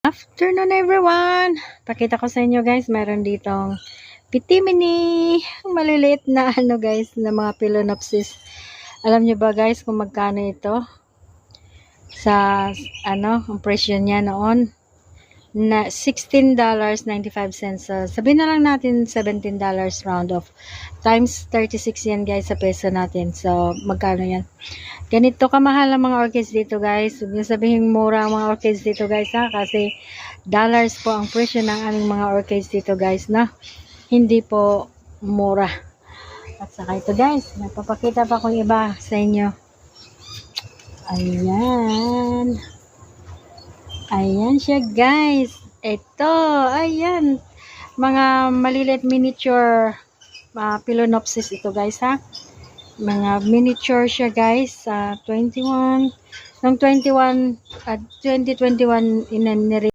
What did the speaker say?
Afternoon everyone! Pakita ko sa inyo guys, mayroon ditong pitimini, maliliit na guys, na mga Phalaenopsis. Alam nyo ba guys kung magkano ito? Sa ang presyo niya noon na $16.95. So, sabihin na lang natin $17 round off. Times 36 yan guys sa peso natin. So, magkano yan? Ganito kamahal ang mga orchids dito guys. Huwag niyo sabihin mura ang mga orchids dito guys ha. Kasi dollars po ang presyo ng aming mga orchids dito guys na. Hindi po mura. At saka ito guys. Nagpapakita pa akong iba sa inyo. Ayan. Ayan siya guys. Ito. Ayan. Mga maliliit miniature Phalaenopsis ito guys ha. Mga miniature siya guys. 21. Noong 2021 inanire